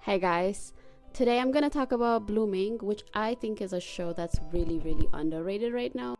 Hey guys, today I'm gonna talk about Blooming, which I think is a show that's really underrated right now.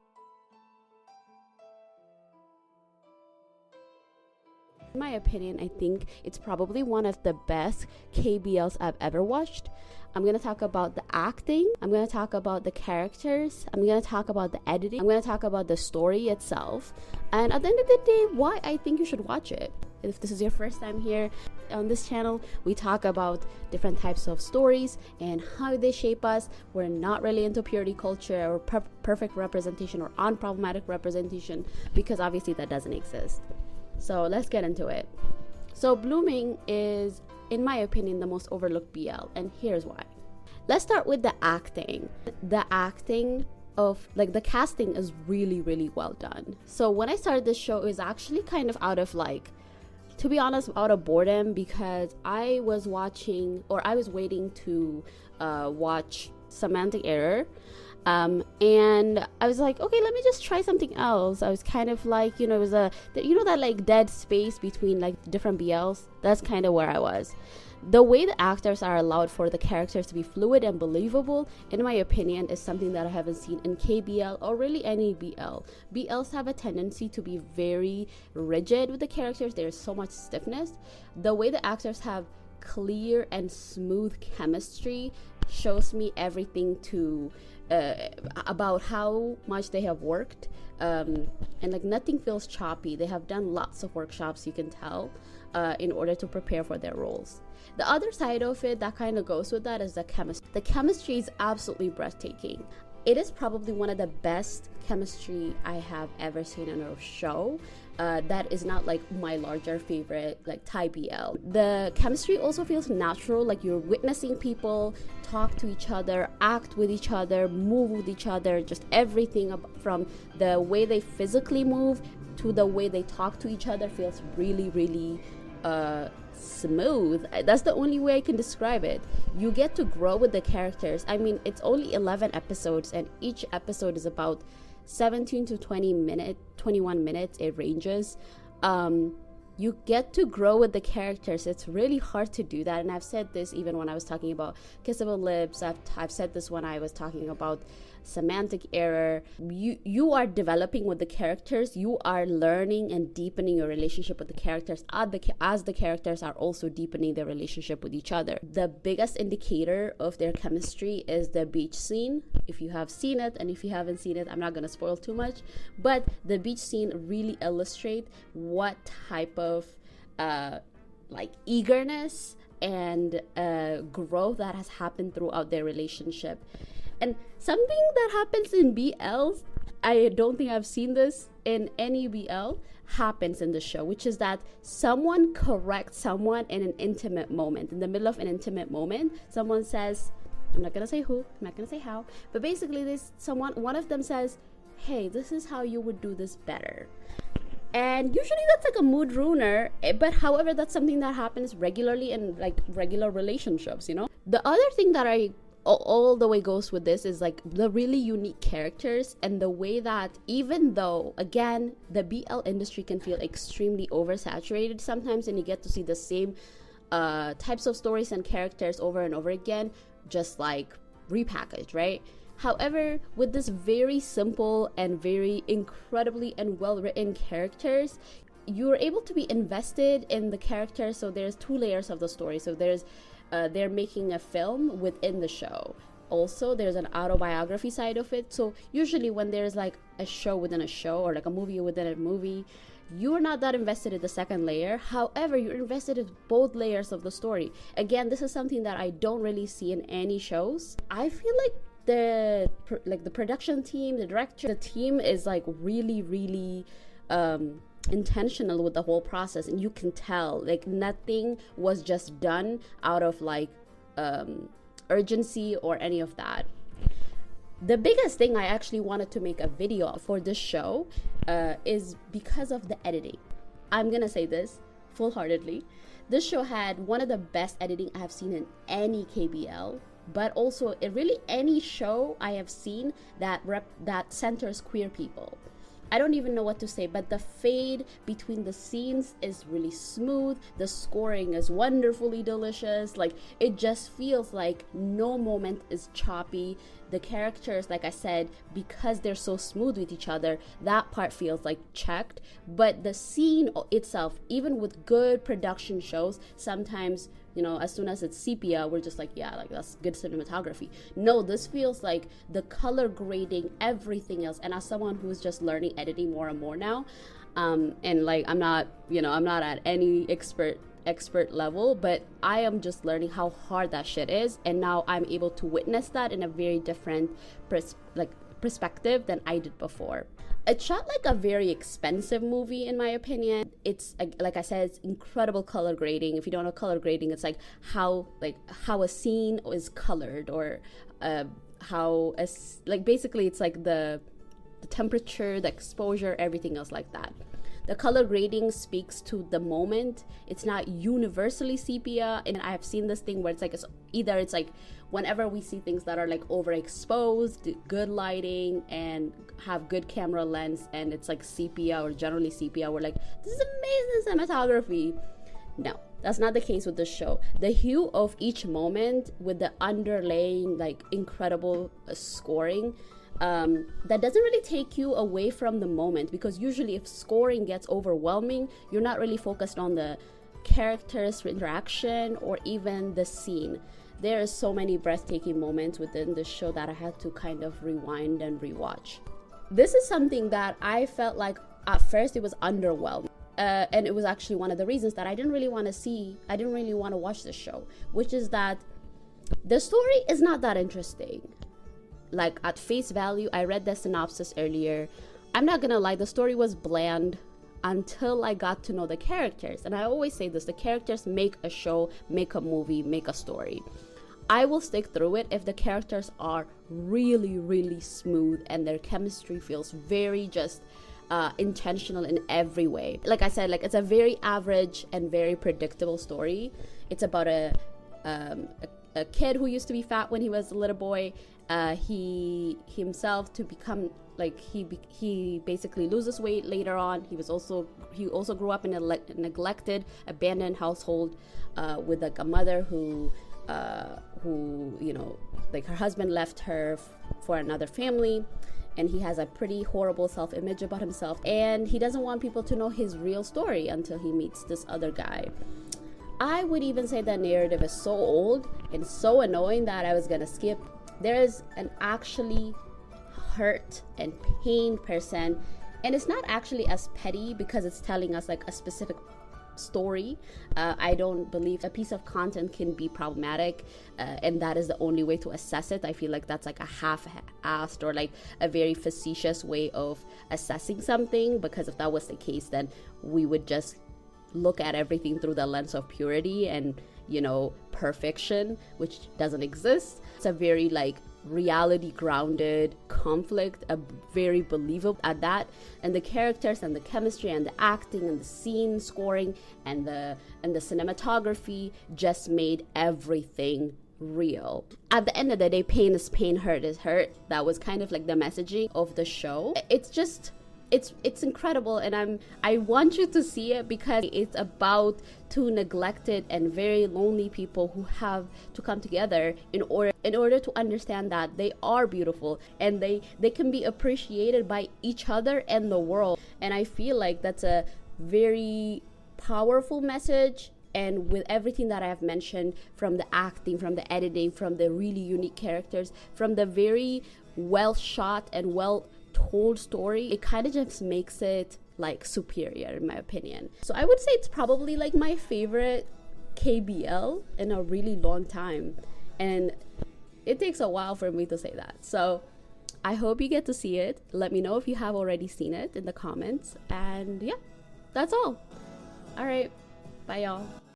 In my opinion, I think it's probably one of the best KBLs I've ever watched. I'm gonna talk about the acting, I'm gonna talk about the characters, I'm gonna talk about the editing, I'm gonna talk about the story itself, and at the end of the day, why I think you should watch it. If this is your first time here on this channel, we talk about different types of stories and how they shape us. We're not really into purity culture or perfect representation or unproblematic representation, because obviously that doesn't exist. So let's get into it. So Blooming is, in my opinion, the most overlooked BL, and here's why. Let's start with the acting. The acting of the casting is really well done. So when I started this show, it was actually kind of out of to be honest, out of boredom, because I was waiting to watch Semantic Error, and I was like, okay, let me just try something else. I was kind of it was that dead space between different BLs. That's kind of where I was. The way the actors are allowed for the characters to be fluid and believable, in my opinion, is something that I haven't seen in KBL or really any BL. BLs have a tendency to be very rigid with the characters. There's so much stiffness. The way the actors have clear and smooth chemistry shows me everything about how much they have worked, and nothing feels choppy. They have done lots of workshops, you can tell, in order to prepare for their roles. The other side of it that kind of goes with that is the chemistry. The chemistry is absolutely breathtaking. It is probably one of the best chemistry I have ever seen in a show. That is not my larger favorite Thai BL. The chemistry also feels natural, you're witnessing people talk to each other, act with each other, move with each other, just everything from the way they physically move to the way they talk to each other feels really smooth. That's the only way I can describe it. You get to grow with the characters. I mean, it's only 11 episodes, and each episode is about 17 to 21 minutes. It ranges. You get to grow with the characters. It's really hard to do that, and I've said this even when I was talking about Kissable Lips. I've said this when I was talking about Semantic Error. You are developing with the characters. You are learning and deepening your relationship with the characters as the characters are also deepening their relationship with each other. The biggest indicator of their chemistry is the beach scene. If you have seen it, and if you haven't seen it, I'm not going to spoil too much, but the beach scene really illustrates what type of eagerness and growth that has happened throughout their relationship. And something that happens in BLs, I don't think I've seen this in any BL, happens in the show, which is that someone corrects someone in an intimate moment. In the middle of an intimate moment, someone says, I'm not gonna say who, I'm not gonna say how, but basically one of them says, hey, this is how you would do this better. And usually that's a mood ruiner, but however, that's something that happens regularly in regular relationships, The other thing that I all the way goes with this is the really unique characters, and the way that, even though again the BL industry can feel extremely oversaturated sometimes, and you get to see the same types of stories and characters over and over again, just repackaged, right? However, with this very simple and very incredibly and well written characters, you're able to be invested in the characters. So there's two layers of the story. So there's they're making a film within the show. Also, there's an autobiography side of it. So usually when there's a show within a show, or a movie within a movie, you're not that invested in the second layer. However, you're invested in both layers of the story. Again, this is something that I don't really see in any shows. I feel the production team, the director, the team is really intentional with the whole process, and you can tell nothing was just done out of urgency or any of that. The biggest thing I actually wanted to make a video for this show is because of the editing. I'm gonna say this full-heartedly. This show had one of the best editing I have seen in any KBL, but also really any show I have seen that centers queer people. I don't even know what to say, but the fade between the scenes is really smooth. The scoring is wonderfully delicious. Like, it just feels like no moment is choppy. The characters, like I said, because they're so smooth with each other, that part feels like checked. But the scene itself, even with good production shows, sometimes, you know, as soon as it's sepia, we're just like, yeah, like that's good cinematography. No, this feels like the color grading, everything else. And as someone who's just learning editing more and more now, and like I'm not at any expert level, but I am just learning how hard that shit is, and now I'm able to witness that in a very different perspective than I did before. It's shot like a very expensive movie, in my opinion. It's like I said, it's incredible color grading. If you don't know color grading, it's like how a scene is colored, or basically it's like the temperature, the exposure, everything else like that. The color grading speaks to the moment. It's not universally sepia, and I have seen this thing where it's like it's like whenever we see things that are like overexposed, good lighting, and have good camera lens, and it's like sepia or generally sepia, we're like, this is amazing cinematography. No, that's not the case with this show. The hue of each moment with the underlaying like incredible scoring, that doesn't really take you away from the moment, because usually if scoring gets overwhelming, you're not really focused on the characters' interaction or even the scene. There are so many breathtaking moments within the show that I had to kind of rewind and rewatch. This is something that I felt like at first it was underwhelming. And it was actually one of the reasons that I didn't really want to watch this show, which is that the story is not that interesting. Like, at face value, I read the synopsis earlier. I'm not gonna lie, the story was bland until I got to know the characters. And I always say this, the characters make a show, make a movie, make a story. I will stick through it if the characters are really, really smooth and their chemistry feels very just intentional in every way. Like I said, like, it's a very average and very predictable story. It's about a kid who used to be fat when he was a little boy. He himself to become like he basically loses weight later on. He also grew up in a neglected, abandoned household with like a mother who you know, like her husband left her for another family, and he has a pretty horrible self-image about himself, and he doesn't want people to know his real story until he meets this other guy. I would even say that narrative is so old and so annoying that I was gonna skip. There is an actually hurt and pained person, and it's not actually as petty because it's telling us like a specific story. I don't believe a piece of content can be problematic, and that is the only way to assess it. I feel like that's like a half-assed or like a very facetious way of assessing something, because if that was the case, then we would just look at everything through the lens of purity and, you know, perfection, which doesn't exist. It's a very like reality grounded conflict, a very believable at that, and the characters and the chemistry and the acting and the scene scoring and the cinematography just made everything real. At the end of the day, pain is pain, hurt is hurt. That was kind of like the messaging of the show. It's incredible, and I want you to see it because it's about two neglected and very lonely people who have to come together in order to understand that they are beautiful and they can be appreciated by each other and the world. And I feel like that's a very powerful message. And with everything that I have mentioned, from the acting, from the editing, from the really unique characters, from the very well shot and well told story, it kind of just makes it like superior in my opinion. So I would say it's probably like my favorite KBL in a really long time, and it takes a while for me to say that. So I hope you get to see it. Let me know if you have already seen it in the comments, and yeah, that's all. All right, bye y'all.